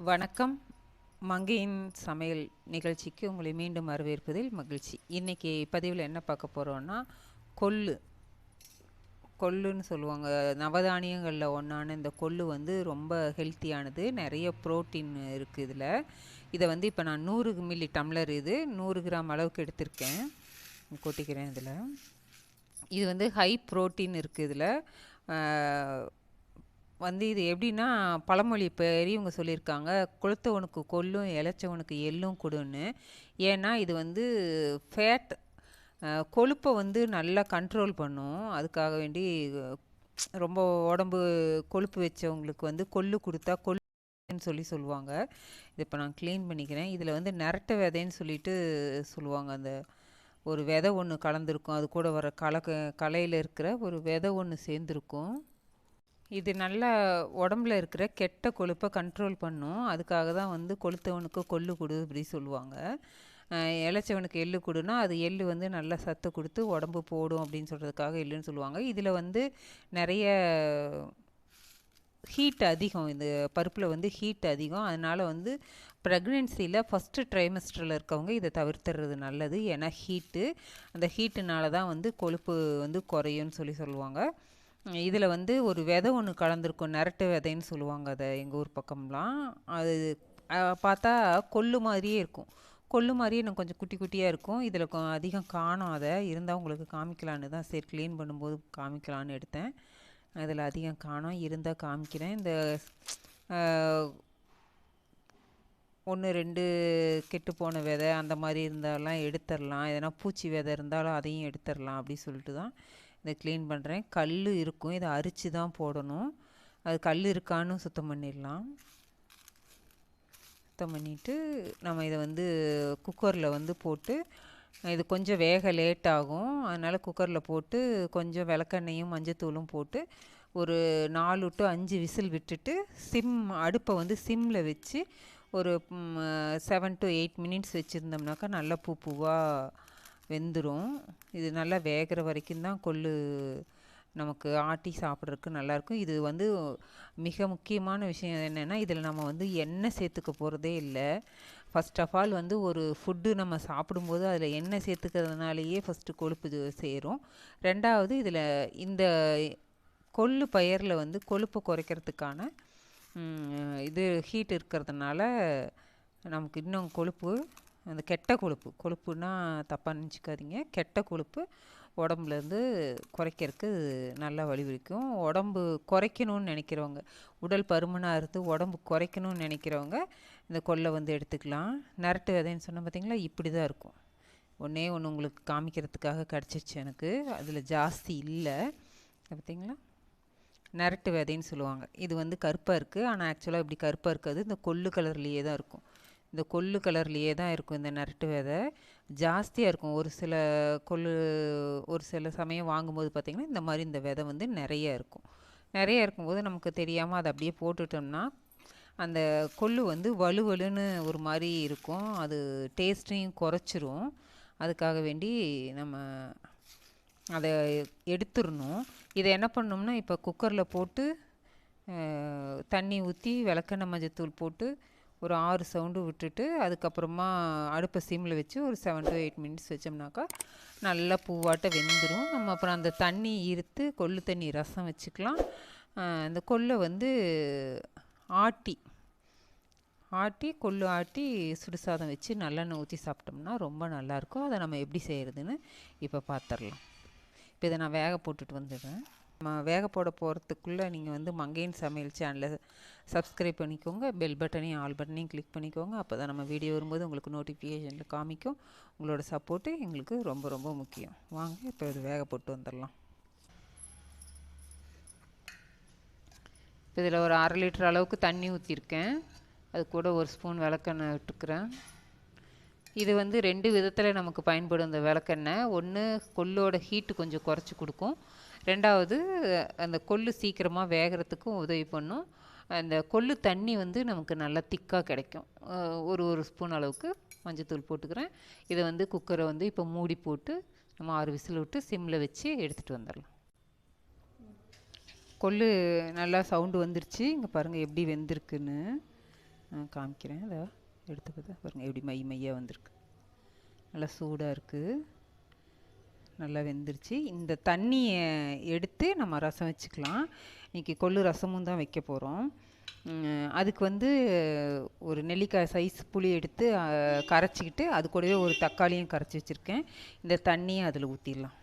வணக்கம். மங்கையின் சமையல் நிகழ்ச்சிக்கு உங்களை மீண்டும் வரவேற்பதில் மகிழ்ச்சி. இன்றைக்கி பதிவில் என்ன பார்க்க போகிறோன்னா, கொள்ளுன்னு சொல்லுவாங்க. நவதானியங்களில் ஒன்றான இந்த கொள்ளு வந்து ரொம்ப ஹெல்த்தியானது. நிறைய ப்ரோட்டீன் இருக்குது இதில். இதை வந்து இப்போ நான் 100 மில்லி டம்ளர், இது 100 கிராம் அளவுக்கு எடுத்திருக்கேன். கொட்டிக்கிறேன் இதில். இது வந்து ஹை ப்ரோட்டீன் இருக்குது இதில். வந்து இது எப்படின்னா, பழமொழி பெரியவங்க சொல்லியிருக்காங்க, கொளுத்தவனுக்கு கொள்ளும் இளைச்சவனுக்கு எள்ளும் கொடுன்னு. ஏன்னா இது வந்து ஃபேட், கொழுப்பை வந்து நல்லா கண்ட்ரோல் பண்ணும். அதுக்காக வேண்டி ரொம்ப உடம்பு கொழுப்பு வச்சவங்களுக்கு வந்து கொள்ளு கொடுத்தா கொள்ளுன்னு சொல்லுவாங்க. இது இப்போ நான் க்ளீன் பண்ணிக்கிறேன். இதில் வந்து நிரட்டை விதைன்னு சொல்லிட்டு சொல்லுவாங்க. அந்த ஒரு விதை ஒன்று கலந்துருக்கும், அது கூட வர களையில் இருக்கிற ஒரு விதை ஒன்று சேர்ந்துருக்கும். இது நல்லா உடம்புல இருக்கிற கெட்ட கொழுப்பை கண்ட்ரோல் பண்ணும். அதுக்காக தான் வந்து கொளுத்தவனுக்கு கொள்ளு கொடு அப்படி சொல்லுவாங்க. இளைச்சவனுக்கு எள்ளு கொடுனா அது எள்ளு வந்து நல்லா சத்து கொடுத்து உடம்பு போடும் அப்படின்னு சொல்கிறதுக்காக எள்ளுன்னு சொல்லுவாங்க. இதில் வந்து நிறைய ஹீட் அதிகம், இந்த பருப்பில் வந்து ஹீட் அதிகம். அதனால் வந்து ப்ரெக்னென்சியில் ஃபஸ்ட்டு ட்ரைமஸ்டரில் இருக்கவங்க இதை தவிர்த்துறது நல்லது. ஏன்னா அந்த ஹீட்டுனால தான் வந்து கொழுப்பு வந்து குறையும்னு சொல்லுவாங்க. இதில் வந்து ஒரு விதை ஒன்று கலந்துருக்கும், நிரட்டு விதைன்னு சொல்லுவாங்க அதை எங்கள் ஊர் பக்கம்லாம். அது பார்த்தா கொள்ளு மாதிரியே இருக்கும். கொள்ளு மாதிரியே இன்னும் கொஞ்சம் குட்டி குட்டியாக இருக்கும். இதில் அதிகம் காணும். அதை இருந்தால் உங்களுக்கு காமிக்கலான்னு தான் சரி க்ளீன் பண்ணும்போது காமிக்கலான்னு எடுத்தேன். அதில் அதிகம் காணும், இருந்தால் காமிக்கிறேன். இந்த 1 2 கெட்டு போன விதை அந்த மாதிரி இருந்தாலும் எடுத்துடலாம். எதனா பூச்சி விதை இருந்தாலும் அதையும் எடுத்துடலாம் அப்படி சொல்லிட்டு தான் இதை க்ளீன் பண்ணுறேன். கல் இருக்கும், இதை அரிச்சு தான் போடணும். அது கல் இருக்கான்னு சுத்தம் பண்ணிடலாம். சுத்தம் பண்ணிவிட்டு நம்ம இதை வந்து குக்கரில் வந்து போட்டு, இது கொஞ்சம் வேக லேட் ஆகும். அதனால் குக்கரில் போட்டு கொஞ்சம் விளக்கெண்ணையும் மஞ்சத்தூளும் போட்டு ஒரு 4 to 5 விசில் விட்டுட்டு அடுப்பை வந்து சிம்மில் வச்சு ஒரு 7 to 8 மினிட்ஸ் வச்சுருந்தோம்னாக்கா நல்லா பூவாக வெந்துடும். இது நல்லா வேகிற வரைக்கும் தான் கொள்ளு நமக்கு ஆட்டி சாப்பிட்றதுக்கு நல்லாயிருக்கும். இது வந்து மிக முக்கியமான விஷயம் என்னென்னா, இதில் நம்ம வந்து எண்ணெய் சேர்த்துக்க போகிறதே இல்லை. ஃபஸ்ட் ஆஃப் ஆல் வந்து ஒரு ஃபுட்டு நம்ம சாப்பிடும்போது அதில் எண்ணெய் சேர்த்துக்கிறதுனாலேயே ஃபஸ்ட்டு கொழுப்பு சேரும். ரெண்டாவது இதில் இந்த கொள்ளு பயிரில் வந்து கொழுப்பை குறைக்கிறதுக்கான இது ஹீட் இருக்கிறதுனால நமக்கு இன்னும் கொழுப்பு, அந்த கெட்ட கொழுப்புன்னா தப்பாக நினச்சிக்காதீங்க, கெட்ட கொழுப்பு உடம்புலேருந்து குறைக்கிறதுக்கு நல்லா வழிவகுக்கும். உடம்பு குறைக்கணும்னு நினைக்கிறவங்க, உடல் பருமனாக இருந்து உடம்பு குறைக்கணும்னு நினைக்கிறவங்க இந்த கொள்ளை வந்து எடுத்துக்கலாம். நிரட்டு விதைன்னு சொன்னால் பார்த்திங்களா, இப்படி தான் இருக்கும். ஒன்று உங்களுக்கு காமிக்கிறதுக்காக கிடச்சிச்சு எனக்கு, அதில் ஜாஸ்தி இல்லை. பார்த்திங்களா, நிரட்டு விதைன்னு சொல்லுவாங்க. இது வந்து கருப்பாக இருக்குது, ஆனால் ஆக்சுவலாக இப்படி கருப்பாக இருக்காது, இந்த கொள்ளு கலர்லேயே தான் இருக்கும். இந்த கொள்ளு கலர்லேயே தான் இருக்கும். இந்த நிரட்டு விதை ஜாஸ்தியாக இருக்கும். ஒரு சில சமயம் வாங்கும்போது பார்த்திங்கன்னா இந்த மாதிரி இந்த விதை வந்து நிறைய இருக்கும். நிறைய இருக்கும்போது நமக்கு தெரியாமல் அதை அப்படியே போட்டுட்டோம்னா அந்த கொள்ளு வந்து வலுவலுன்னு ஒரு மாதிரி இருக்கும். அது டேஸ்ட்டையும் குறைச்சிரும். அதுக்காக வேண்டி நம்ம அதை எடுத்துடணும். இதை என்ன பண்ணோம்னா, இப்போ குக்கரில் போட்டு தண்ணி ஊற்றி விளக்கெண்ணெய் மஞ்சத்தூள் போட்டு ஒரு 6 சவுண்டு விட்டுட்டு அதுக்கப்புறமா அடுப்பை சிம்மில் வச்சு ஒரு 7 to 8 மினிட்ஸ் வச்சோம்னாக்கா நல்லா பூவாட்ட வெந்துடும். நம்ம அப்புறம் அந்த தண்ணி இருத்து கொள்ளு தண்ணி ரசம் வச்சுக்கலாம். அந்த கொள்ளை வந்து கொள்ளு ஆட்டி சுடுசாதம் வச்சு நல்லெண்ணெய் ஊற்றி சாப்பிட்டோம்னா ரொம்ப நல்லாயிருக்கும். அதை நம்ம எப்படி செய்கிறதுன்னு இப்போ பார்த்துடலாம். இப்போ இதை நான் வேக போட்டுட்டு வந்துடுறேன். நம்ம வேக போகிறதுக்குள்ளே நீங்கள் வந்து மங்கையின் சமையல் சேனலை சப்ஸ்கிரைப் பண்ணிக்கோங்க, பெல் பட்டனையும் ஆல் பட்டனையும் கிளிக் பண்ணிக்கோங்க. அப்போ தான் நம்ம வீடியோ வரும்போது உங்களுக்கு நோட்டிஃபிகேஷனில் காமிக்கும். உங்களோட சப்போர்ட்டு எங்களுக்கு ரொம்ப ரொம்ப முக்கியம். வாங்க இப்போ இது வேக போட்டு வந்துடலாம். இப்போ இதில் ஒரு 1/2 லிட்டர் அளவுக்கு தண்ணி ஊற்றிருக்கேன். அது கூட 1 ஸ்பூன் விளக்கெண்ணெய் விட்டுக்கிறேன். இது வந்து 2 விதத்தில் நமக்கு பயன்படும் இந்த விளக்கெண்ணெய். ஒன்று, கொள்ளோட ஹீட்டு கொஞ்சம் குறைச்சி கொடுக்கும். ரெண்டாவது, அந்த கொள்ளு சீக்கிரமாக வேகிறதுக்கும் உதவி பண்ணும். அந்த கொள்ளு தண்ணி வந்து நமக்கு நல்லா திக்காக கிடைக்கும். ஒரு ஸ்பூன் அளவுக்கு மஞ்சத்தூள் போட்டுக்கிறேன். இதை வந்து குக்கரை வந்து இப்போ மூடி போட்டு நம்ம 6 விசில் விட்டு சிம்மில் வச்சு எடுத்துகிட்டு வந்துடலாம். கொள்ளு நல்லா சவுண்டு வந்துருச்சு. இங்கே பாருங்கள் எப்படி வெந்திருக்குன்னு. காமிக்கிறேன். அதை எடுத்து பார்த்தா பாருங்கள் எப்படி மையாக வந்திருக்கு. நல்லா சூடாக இருக்குது, நல்லா வெந்துருச்சு. இந்த தண்ணியை எடுத்து நம்ம ரசம் வச்சுக்கலாம். இன்றைக்கி கொள்ளு ரசமும் தான் வைக்க போகிறோம். அதுக்கு வந்து ஒரு நெல்லிக்காய் சைஸ் புளி எடுத்து கரைச்சிக்கிட்டு அது கூடவே ஒரு தக்காளியும் கரைச்சி வச்சுருக்கேன். இந்த தண்ணியை அதில் ஊற்றிடலாம்.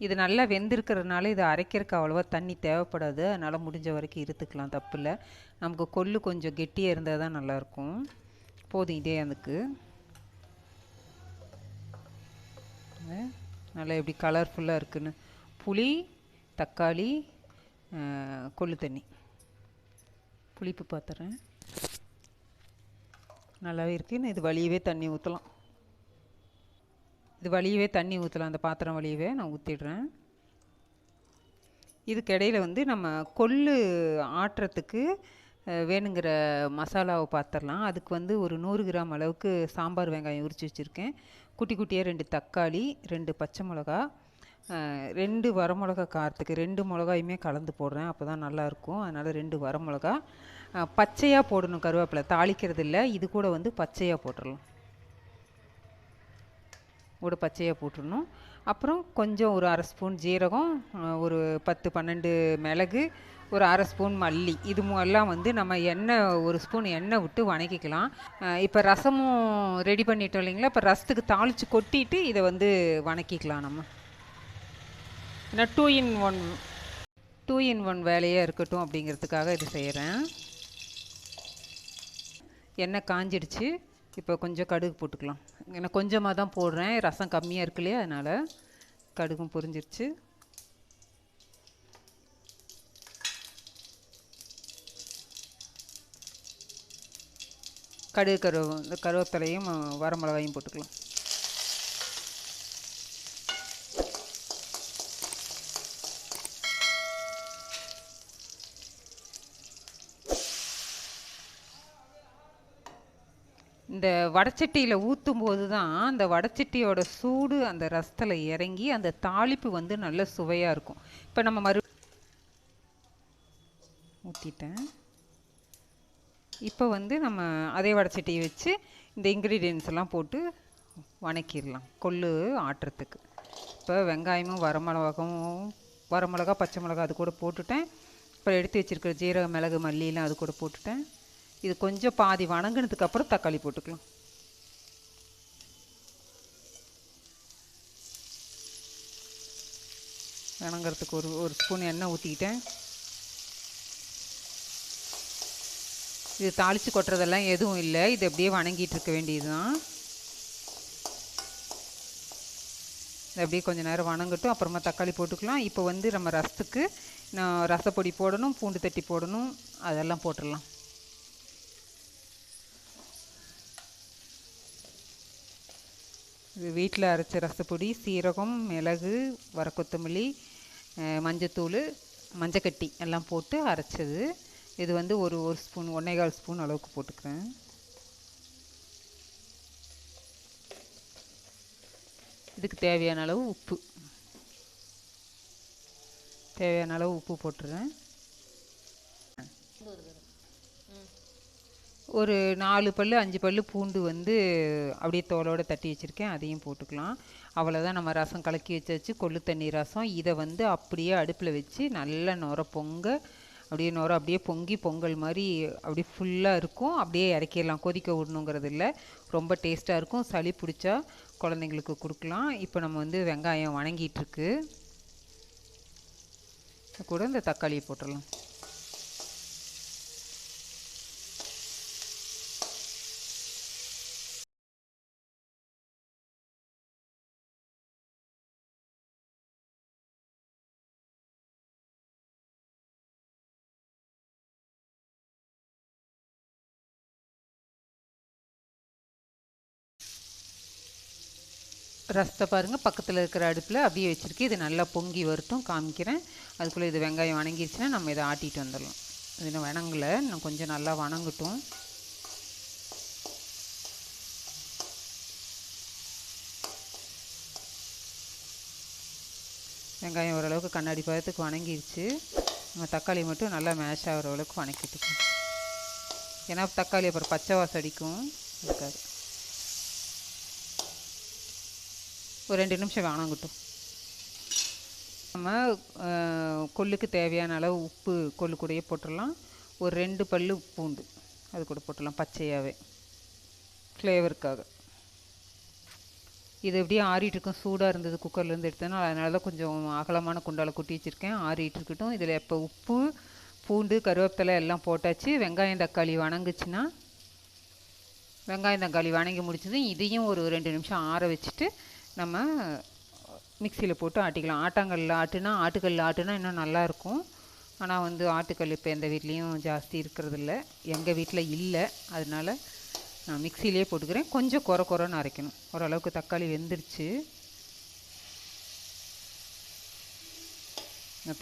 இது நல்லா வெந்திருக்கிறதுனால இதை அரைக்கிறதுக்கு அவ்வளோவா தண்ணி தேவைப்படாது. அதனால் முடிஞ்ச வரைக்கும் இருத்துக்கலாம், தப்பு இல்லை. நமக்கு கொள்ளு கொஞ்சம் கெட்டியாக இருந்தால் தான் நல்லாயிருக்கும். போதும் இதே அதுக்கு. நல்லா எப்படி கலர்ஃபுல்லாக இருக்குன்னு. புளி, தக்காளி, கொள்ளு தண்ணி. புளிப்பு பார்த்துறேன், நல்லாவே இருக்குது. இது வழியவே தண்ணி ஊற்றலாம். அந்த பாத்திரம் வழியவே நான் ஊற்றிடுறேன். இதுக்கு இடையில் வந்து நம்ம கொள்ளு ஆட்டுறதுக்கு வேணுங்கிற மசாலாவை பார்த்துடலாம். அதுக்கு வந்து ஒரு 100 கிராம் அளவுக்கு சாம்பார் வெங்காயம் உரித்து வச்சுருக்கேன். குட்டி குட்டியாக 2 தக்காளி, 2 பச்சை மிளகா, 2 வரமிளகா. காரத்துக்கு 2 மிளகாயுமே கலந்து போடுறேன், அப்போ தான் நல்லாயிருக்கும். அதனால் 2 வரமிளகா பச்சையாக போடணும். கருவேப்பிலை தாளிக்கிறது இல்லை, இது கூட வந்து பச்சையாக போட்டுடலாம். பச்சையாக போட்டுடணும். அப்புறம் கொஞ்சம் ஒரு 1/2 ஸ்பூன் ஜீரகம், ஒரு 10-12 மிளகு, ஒரு 1/2 ஸ்பூன் மல்லி. இது எல்லாம் வந்து நம்ம எண்ணெய் 1 ஸ்பூன் எண்ணெய் விட்டு வணக்கிக்கலாம். இப்போ ரசமும் ரெடி பண்ணிட்டோம் இல்லைங்களா? இப்போ ரசத்துக்கு தாளித்து கொட்டிட்டு இதை வந்து வணக்கிக்கலாம் நம்ம. ஏன்னா 2 in 1 வேலையாக இருக்கட்டும் அப்படிங்கிறதுக்காக இது செய்கிறேன். எண்ணெய் காஞ்சிடுச்சு. இப்போ கொஞ்சம் கடுகு போட்டுக்கலாம். ஏன்னா கொஞ்சமாக தான் போடுறேன், ரசம் கம்மியாக இருக்கு இல்லையா, அதனால். கடுகும் பொரிஞ்சிருச்சு. கடுகு கருவேப்பிலையும் வரமிளகாயும் போட்டுக்கலாம். இந்த வடச்சட்டியில் ஊற்றும் போது தான் அந்த வடச்சட்டியோட சூடு அந்த ரசத்தில் இறங்கி அந்த தாளிப்பு வந்து நல்ல சுவையாக இருக்கும். இப்போ நம்ம ஊற்றிட்டேன். இப்போ வந்து நம்ம அதே வடச்சட்டியை வச்சு இந்த இன்க்ரீடியன்ஸ் எல்லாம் போட்டு வணக்கிடலாம் கொள்ளு ஆட்டுறதுக்கு. இப்போ வெங்காயமும் வரமிளகா, பச்சை மிளகா அது கூட போட்டுட்டேன். இப்போ எடுத்து வச்சுருக்கிற ஜீரக, மிளகு, மல்லியெலாம் அது கூட போட்டுட்டேன். இது கொஞ்சம் பாதி வணங்கினதுக்கப்புறம் தக்காளி போட்டுக்கலாம். வணங்கிறதுக்கு ஒரு ஸ்பூன் எண்ணெய் ஊற்றிக்கிட்டேன். இது தாளித்து கொட்டுறதெல்லாம் எதுவும் இல்லை, இது அப்படியே வணங்கிட்டு இருக்க வேண்டியது தான். இது அப்படியே கொஞ்சம் நேரம் வணங்கட்டும், அப்புறமா தக்காளி போட்டுக்கலாம். இப்போ வந்து நம்ம ரசத்துக்கு நான் ரசப்பொடி போடணும், பூண்டு தட்டி போடணும், அதெல்லாம் போட்டுடலாம். இது வீட்டில் அரைச்ச ரசப்பொடி, சீரகம், மிளகு, வரக்கொத்தமல்லி, மஞ்சத்தூள், மஞ்சக்கட்டி எல்லாம் போட்டு அரைச்சது. இது வந்து ஒரு ஸ்பூன் 1.25 ஸ்பூன் அளவுக்கு போட்டுக்கிறேன். இதுக்கு தேவையான அளவு உப்பு போட்டுறேன். ஒரு 4 பல் 5 பல் பூண்டு வந்து அப்படியே தோலோடு தட்டி வச்சுருக்கேன், அதையும் போட்டுக்கலாம். அவ்வளோதான், நம்ம ரசம் கலக்கி வச்சாச்சு, கொள்ளு தண்ணி ரசம். இதை வந்து அப்படியே அடுப்பில் வச்சு நல்ல அப்படியே பொங்கி பொங்கல் மாதிரி அப்படியே ஃபுல்லாக இருக்கும். அப்படியே இறக்கிடலாம், கொதிக்க விடணுங்கிறது இல்லை. ரொம்ப டேஸ்ட்டாக இருக்கும், சளி பிடிச்சா குழந்தைங்களுக்கு கொடுக்கலாம். இப்போ நம்ம வந்து வெங்காயம் வணங்கிட்டுருக்கு, கூட இந்த தக்காளியை போட்டுடலாம். ரசத்தை பாருங்கள், பக்கத்தில் இருக்கிற அடுப்பில் அப்படியே வச்சுருக்கு. இது நல்லா பொங்கி வரட்டும், காமிக்கிறேன். அதுக்குள்ளே இது வெங்காயம் வணங்கிடுச்சுன்னா நம்ம இதை ஆட்டிட்டு வந்துடலாம். இது இன்னும் வணங்கலை, இன்னும் கொஞ்சம் நல்லா வணங்கட்டும். வெங்காயம் ஓரளவுக்கு கண்ணாடி பதத்துக்கு வணங்கிடுச்சு. நம்ம தக்காளி மட்டும் நல்லா மேஷ் ஆகிற அளவுக்கு வணக்கிட்டுக்கணும். ஏன்னா தக்காளி அப்புறம் பச்சை வாசம் அடிக்கும், அதுக்காக. ஒரு 2 நிமிஷம் வணங்கட்டும். நம்ம கொல்லுக்கு தேவையான அளவு உப்பு கொல்லு கூடயே போட்டுடலாம். ஒரு 2 பல்லு பூண்டு அது கூட போட்டுடலாம் பச்சையாகவே, ஃப்ளேவருக்காக. இது எப்படியே ஆறிட்டு இருக்கும். சூடாக இருந்தது குக்கர்லேருந்து எடுத்தேன்னா, அதனால தான் கொஞ்சம் அகலமான குண்டால் கொட்டி வச்சுருக்கேன். ஆறிட்டு இருக்கட்டும். இதில் இப்போ உப்பு, பூண்டு, கருவேப்பிலை எல்லாம் போட்டாச்சு. வெங்காயம் தக்காளி வணங்குச்சுன்னா, வெங்காயம் தக்காளி வணங்கி முடிச்சது. இதையும் ஒரு 2 நிமிஷம் ஆற வச்சுட்டு நம்ம மிக்சியில் போட்டு ஆட்டிக்கலாம். ஆட்டாங்கல்ல ஆட்டுனா இன்னும் நல்லாயிருக்கும். ஆனால் வந்து ஆட்டுக்கல் இப்போ எந்த வீட்லேயும் ஜாஸ்தி இருக்கிறதில்ல, எங்கள் வீட்டில் இல்லை. அதனால நான் மிக்சியிலே போட்டுக்கிறேன். கொஞ்சம் குறைன்னு அரைக்கணும். ஓரளவுக்கு தக்காளி வெந்துருச்சு.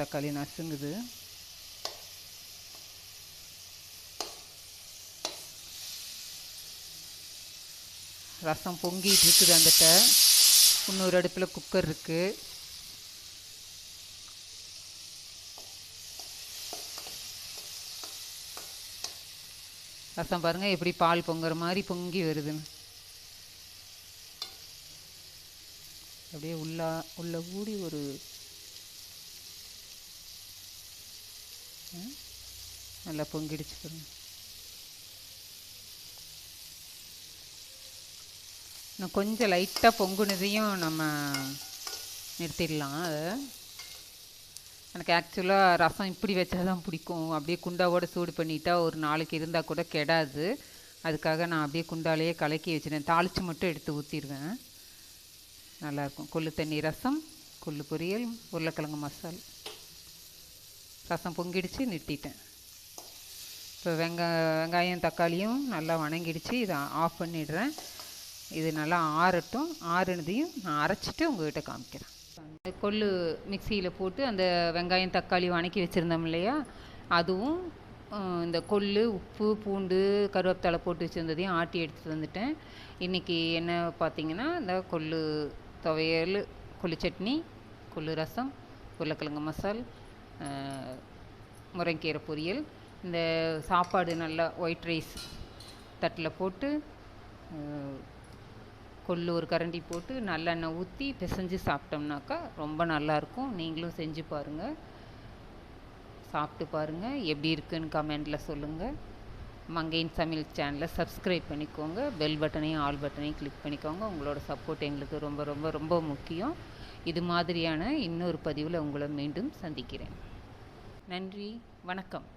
தக்காளி நசுங்குது. ரசம் பொங்கிட்டு இருக்குது. அந்தட்ட இன்னொரு அடுப்பில் குக்கர் இருக்குது. ரசம் பாருங்கள் எப்படி பால் பொங்குற மாதிரி பொங்கி வருதுன்னு. அப்படியே உள்ள ஊடி ஒரு நல்லா பொங்கிடுச்சு பாருங்க. இன்னும் கொஞ்சம் லைட்டாக பொங்குனதையும் நம்ம நிறுத்திடலாம். அதை எனக்கு ஆக்சுவலாக ரசம் இப்படி வச்சா தான் பிடிக்கும். அப்படியே குண்டாவோட சூடு பண்ணிட்டா ஒரு நாளைக்கு இருந்தால் கூட கெடாது. அதுக்காக நான் அப்படியே குண்டாலேயே கலக்கி வச்சுட்டேன். தாளித்து மட்டும் எடுத்து ஊற்றிடுவேன். நல்லாயிருக்கும். கொள்ளு தண்ணி ரசம், கொள்ளு பொரியல், உருளைக்கிழங்கு மசால். ரசம் பொங்கிடுச்சு, நிறுத்திட்டேன். இப்போ வெங்காயம் தக்காளியும் நல்லா வணங்கிடுச்சு. இதை ஆஃப் பண்ணிடுறேன். இது நல்லா ஆறட்டும். ஆறுனதையும் நான் அரைச்சிட்டு உங்கள்கிட்ட காமிக்கிறேன். கொள்ளு மிக்சியில் போட்டு அந்த வெங்காயம் தக்காளி வணக்கி வச்சுருந்தோம் இல்லையா, அதுவும் இந்த கொள்ளு, உப்பு, பூண்டு, கருவேப்பிலை போட்டு வச்சுருந்ததையும் ஆட்டி எடுத்துகிட்டு வந்துட்டேன். இன்றைக்கி என்ன பார்த்திங்கன்னா, இந்த கொள்ளு துவையல், கொள்ளு சட்னி, கொள்ளு ரசம், உருளைக்கிழங்கு மசால், முருங்கைக்கீரை பொரியல். இந்த சாப்பாடு நல்லா ஒயிட் ரைஸ் தட்டில் போட்டு கொள்ளு ஒரு கரண்டி போட்டு நல்லெண்ணெய் ஊற்றி பிசைஞ்சு சாப்பிட்டோம்னாக்கா ரொம்ப நல்லாயிருக்கும். நீங்களும் செஞ்சு பாருங்கள், சாப்பிட்டு பாருங்கள். எப்படி இருக்குன்னு கமெண்டில் சொல்லுங்கள். மங்கையின் சமையல் சேனலை சப்ஸ்கிரைப் பண்ணிக்கோங்க. பெல் பட்டனையும் ஆல் பட்டனையும் கிளிக் பண்ணிக்கோங்க. உங்களோட சப்போர்ட் எங்களுக்கு ரொம்ப ரொம்ப ரொம்ப முக்கியம். இது மாதிரியான இன்னொரு பதிவில் உங்களை மீண்டும் சந்திக்கிறேன். நன்றி, வணக்கம்.